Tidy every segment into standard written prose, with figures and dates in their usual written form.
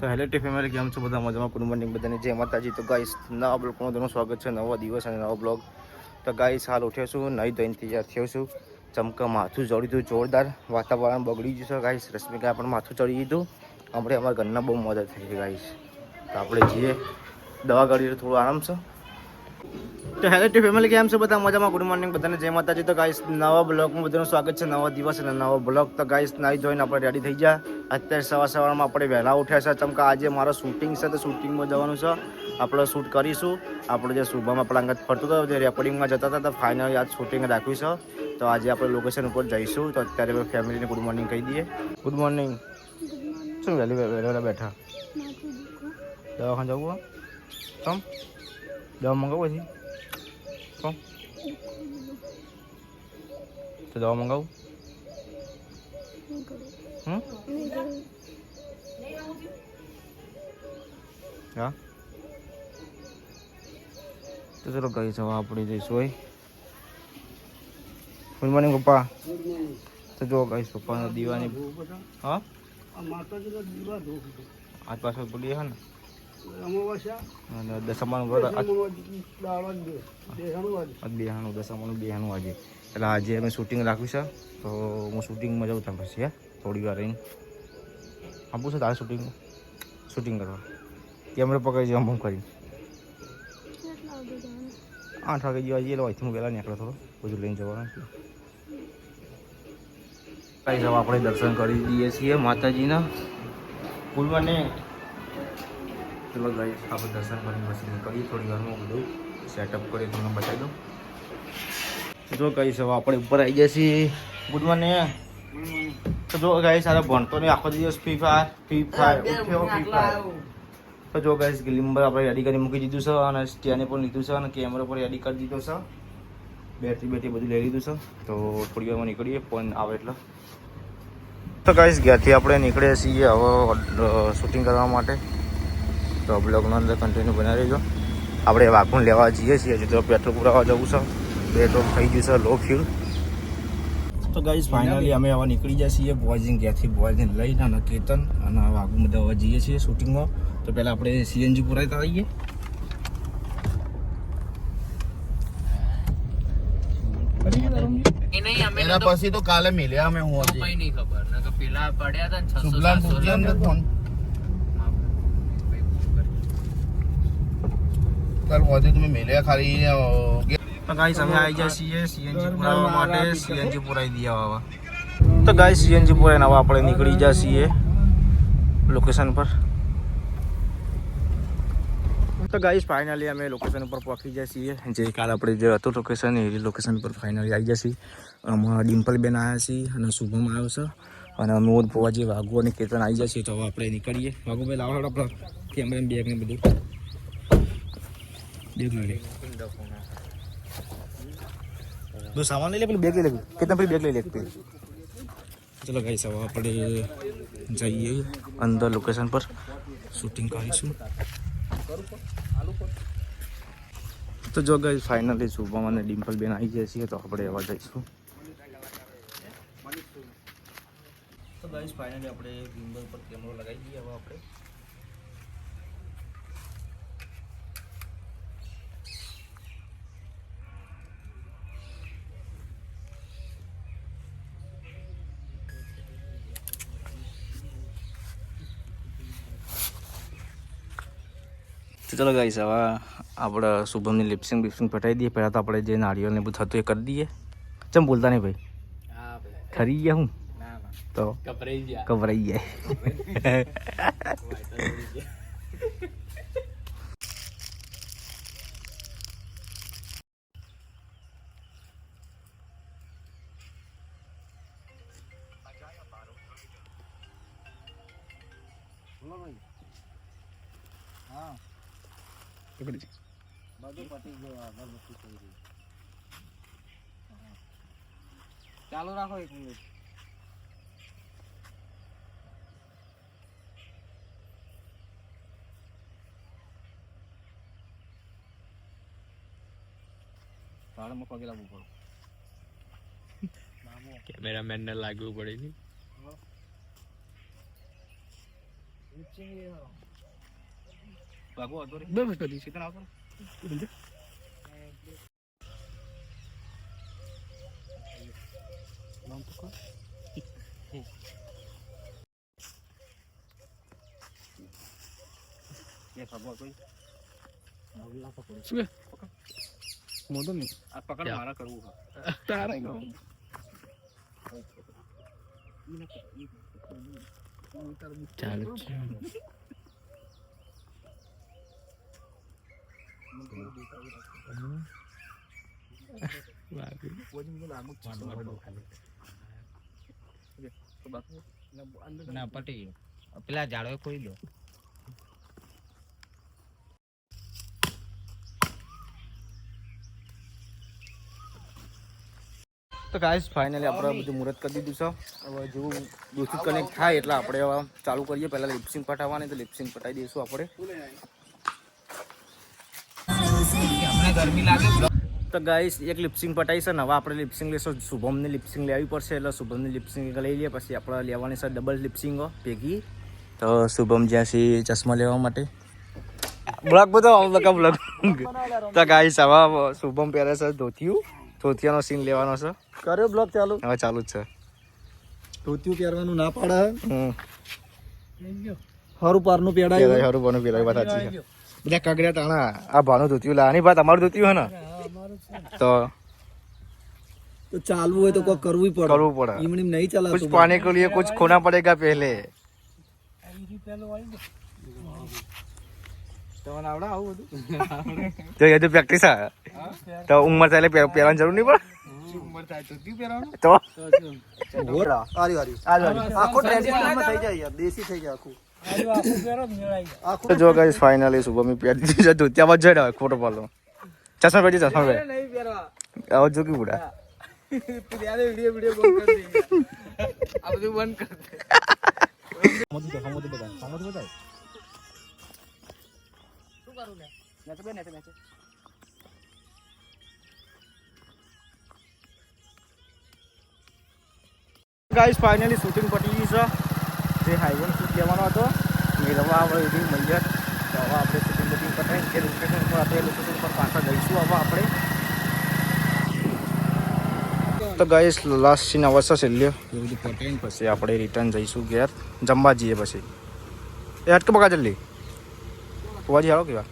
તો hello T family, કેમ છો બધા? મજામાં? ગુડ મોર્નિંગ બધાને, જય માતાજી. તો ગાઈસ નવા બ્લોગમાં બધાનું સ્વાગત છે. નવો દિવસ અને નવો બ્લોગ. તો ગાઈસ હાલ ઉઠ્યો છું, નહીં ધોઈને તૈયાર થયો છું. ચમકા માથું ચડી હતું જોરદાર, વાતાવરણ બગડી ગયું છે ગાઈસ. રશ્મિકા પણ માથું ચડી દીધું. આપણે અમારા ઘરના બહુ મદદ થઈ છે ગાઈસ. તો આપણે જઈએ દવા કાઢીએ, થોડું આરામ છે. તો હેલો ટી ફેમિલી, કેમ છે બધા? મજામાં? ગુડ મોર્નિંગ બધાને, જય માતાજી. તો ગાઈસ નવા બ્લોગમાં બધાનું સ્વાગત છે. નવો દિવસ અને નવો બ્લોગ. તો ગાઈસ નાઈ ધોઈને આપણે રેડી થઈ ગયા. અત્યારે સવારમાં આપણે વહેલા ઉઠ્યા છે. ચમકા આજે મારો શૂટિંગ છે, તો શૂટિંગમાં જવાનું છે. આપણે શૂટ કરીશું. આપણે જે શુભમ આપણા અંગત ફરતો હતો, જે રેકોર્ડિંગમાં જતા હતા, તો ફાઇનલી આજ શૂટિંગ રાખ્યું છે. તો આજે આપણે લોકેશન ઉપર જઈશું. તો અત્યારે ફેમિલીને ગુડ મોર્નિંગ કહી દઈએ. Good morning. શું વહેલા બેઠા? દવાખાને જવું? કેમ દવા મંગાવું પછી? કેમ તો દવા મંગાવું? હા, તો ચલો ગઈ સવા આપણે જઈશું. હોય ગુડ મોર્નિંગ પપ્પા. તો જો ગઈશ પપ્પાનો દીવાની. હા, આજ પાછળ બોલીએ હા ને, અને દસમાનું વ્રત બેહાનું દસમાનું બેહાનું આજે. એટલે આજે અમે શૂટિંગ રાખ્યું છે. તો હું શૂટિંગમાં જાઉં ત્યાં પછી થોડી વાર રહીને આપું છે તારે શૂટિંગ કરવા. કેમેરા પકડી જવા હું કરી 8 વાગે જેવા જઈએ. એટલે હું વહેલા નીકળો, થોડો બધું લઈને જવાનું. કઈ જવા આપણે દર્શન કરી દઈએ છીએ માતાજીના. Good morning. ચલો ગાઈસ આપણે દર્શન કરીને પછી નીકળીએ. થોડી વારમાં બધું સેટઅપ કરી તમને બતાવી દઉં. જો ગાઈસ હવે આપણે ઉપર આવી ગયા છીએ. Good morning. તો જો ગાઈસ સારા ભણતો નહીં, આખો દિવસ ફ્રી ફાયર ઉઠ્યો. તો જો ગાઈસ ગ્લિમ્બર આપણે રેડી કરી મૂકી દીધું છે, અને સ્ટેન્ડ પણ લીધું છે, અને કેમેરો પણ રેડી કરી દીધો છે. બેટરી બધું લઈ લીધું છે. તો થોડી વારમાં નીકળીએ, ફોન આવે એટલે. તો ગાઈસ ઘરથી આપણે નીકળીએ છીએ હવે શૂટિંગ કરવા માટે. તો બ્લોગનો અંદર કન્ટિન્યુ બનાવી રહેજો. આપણે વાઘુણ લેવા જઈએ છીએ. હજી તો પેટ્રોલ પુરાવા જવું છે. પેટ્રોલ થઈ ગયું છે લો ફ્યુલ. તો ગાઈસ ફાઇનલી અમે હવે નીકળી જાય છીએ બોયઝિંગ ઘેરથી. બોયઝને લઈને અને કેતન અને વાઘું બધા હવે જઈએ છીએ શૂટિંગમાં. તો પહેલાં આપણે સીએનજી પુરાતા આવીએ. એના પછી તો કાલે મિલ્યા અમે. હું હજી નહીં ખબર ને પેલા પડ્યા હતા ને 600 ફોન. કાલ હોજે તમે મિલ્યા ખાલી. તો ગાઈસ અમે આવી ગયા છીએ સીએનજી પુરાવવા માટે. સીએનજી પુરાઈ દઈએ હવે. તો ગાઈસ સીએનજી પુરાઈને હવે આપણે નીકળી ગયા છીએ લોકેશન પર. તો ગાઈસ ફાઇનલી અમે લોકેશન ઉપર પહોંચી ગયા છીએ. જે કાલ આપણે જે હતું લોકેશન, એ લોકેશન પર ફાઇનલી આવી ગયા છીએ. આમાં ડિમ્પલબેન આવ્યા છીએ અને શુભમ આવ્યો છે, અને અમે ફોવાજી વાઘુ અને કેતન આવી જાય છે. તો હવે આપણે નીકળીએ. વાઘુભાઈ લાવો આપણે કેમેરા બેગ ને બધું. બેગ લઈ લે, દો સામાન લઈ લે, પેલું બેગ લઈ લે. કેતન ભાઈ બેગ લઈ લે. ચલો ગાઈસ હવે આપણે જઈએ અંદર લોકેશન પર, શૂટિંગ કરીશું. તો જો ગાઈસ ફાઇનલી શુભમ અને ડિમ્પલબેન આવી જાય છીએ. તો આપણે એવા જઈશું. તો ગાઈસ ફાઇનલી આપણે ગિમ્બલ પર કેમેરો લગાવી દઈએ. હવે આપણે તો ચલો ગાઈસ હવે આપણે શુભમની લિપસિંગ પટાવી દઈએ. પહેલાં તો આપણે જે નાળિયેરને બધું થતું એ કરી દઈએ. ચમ બોલતા નહીં ભાઈ? ખરી ગયા હું તો કવરાઈ જાય. ચાલુ રાખો 1 મિનિટ. વાળમાં પગે લાગવું પડે. કેમેરામેન ને લાગવું પડે છે. બાબુ હતો રે બસ કરી સીધા આવતો શું મોટો નહીં આ પકડ મારા કરવું તારે ગયો ચાલુ છે ના પટી પેલા જાડો કોઈ દો તો ગાઈસ ફાઇનલી આપણે બધું મુહૂર્ત કરી દીધું છે હવે જેવું બ્લુટૂથ કનેક્ટ થાય એટલે આપણે હવે ચાલુ કરીએ પહેલાં લિપસિંગ પટાવવાની તો લિપસિંગ પટાવી દઈશું આપણે તો ગાઈસ એક લિપસિંગ પટાવી છે ને હવે આપણે લિપસિંગ લેશું શુભમની લિપસિંગ લેવી પડશે એટલે શુભમની લિપસિંગ લઈ લઈએ પછી આપણે લેવાની છે ડબલ લિપસિંગો ભેગી તો શુભમ જ્યાંથી ચશ્મા લેવા માટે બ્લોગ બધો બ્લોગ તો ગાઈસ હવે શુભમ પહેરે છે ધોતિયાનો સીન લેવાનો છે કર્યો બ્લોગ ચાલુ હવે ચાલુ જ છે ધોતિયું પહેરવાનું ના પાડે હરું પારનું પેડાય હરું બનું પેલા વાત સાચી છે બધા કગડ્યા તાણા આ ભાનું ધોતિયું લાની ભાત અમારું ધોતિયું હે ને તો ચાલવું હોય તો કોઈ કરવું પડે ઈમણી નહીં कुछ ચલાતું पाने के लिए कुछ खोना पड़ेगा पहले तो ये तो प्रैक्टिस है तो उम्र चाले પહેરવાની જરૂર નહીં પડે તો આખો ટ્રેડિશનલ થઈ જાય યાર દેશી થઈ જાય આખું તો જો ગાઈસ ફાઇનલી સુબમી પહેરી દીધી છે ધોતિયામાં જઈ રહ્યો ફોટો પાડો ચશ્મા પહેરી ચશ્મા પહેર આવો જો કે બુડા ગાઈસ ફાઇનલી શૂટિંગ પતી ગઈ છે જે હાઈવે શૂટ લેવાનો હતો મેળવવા આવે એવી મળી તો હવે આપણે શૂટિંગ બુટિંગ પતાવી જે લોકેશન પર આપણે લોકેશન પર પાછા જઈશું હવે આપણે તો ગાઈસ લાસ્ટ સીન અવશ્ય છેલ્લે એ બધું પતાવીને પછી આપણે રિટર્ન જઈશું ઘેર જમવા જઈએ પછી એ હટકે બગા જલ્દી હોવાજી હાલો કેવા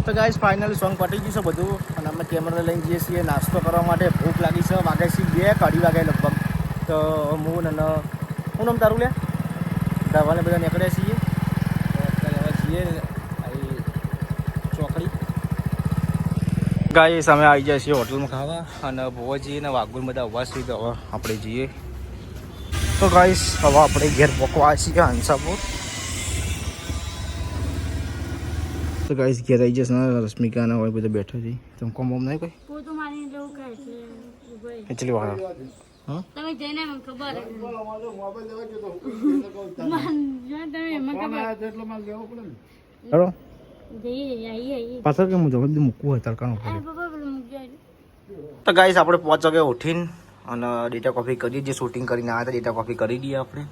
તો ગાઈસ ફાઇનલી સોંગ પતી ગયું છે બધું અને અમે કેમેરા લઈને જઈએ છીએ નાસ્તો કરવા માટે ભૂખ લાગી છે વાગે છે 2:30 લગભગ તો હું અને હું નામ તારું લે દવાને બધા નીકળ્યા છીએ અત્યારે હવે છીએ ચોકડી ગાઈસ અમે આવી જાય છીએ હોટલમાં ખાવા અને ભોવાજી અને વાઘુર બધા ઉભા છીએ તો હવે આપણે જઈએ તો ગાઈસ હવે આપણે ઘેર પકવા છીએ હંસાપુર તો ગાઈસ ઘેર આવી જશે ને રશ્મિકા ના હોય બધા બેઠા છે તમે કોમ બોમ નહીં કોઈ પોતો મારી જવું કહે છે એટલી વાર હા તમે જઈને મને ખબર તમે મને ખબર હેલો જઈએ આઈએ પાછળ કે હું જલ્દી મૂકવું હોય તડકાનો અરે બાબા પેલું મૂકી તો ગાઈસ આપણે 5 વાગે ઉઠીને અને ડેટા કોપી કરીએ જે શૂટિંગ કરીને આવ્યા હતા ડેટા કોપી કરી દઈએ આપણે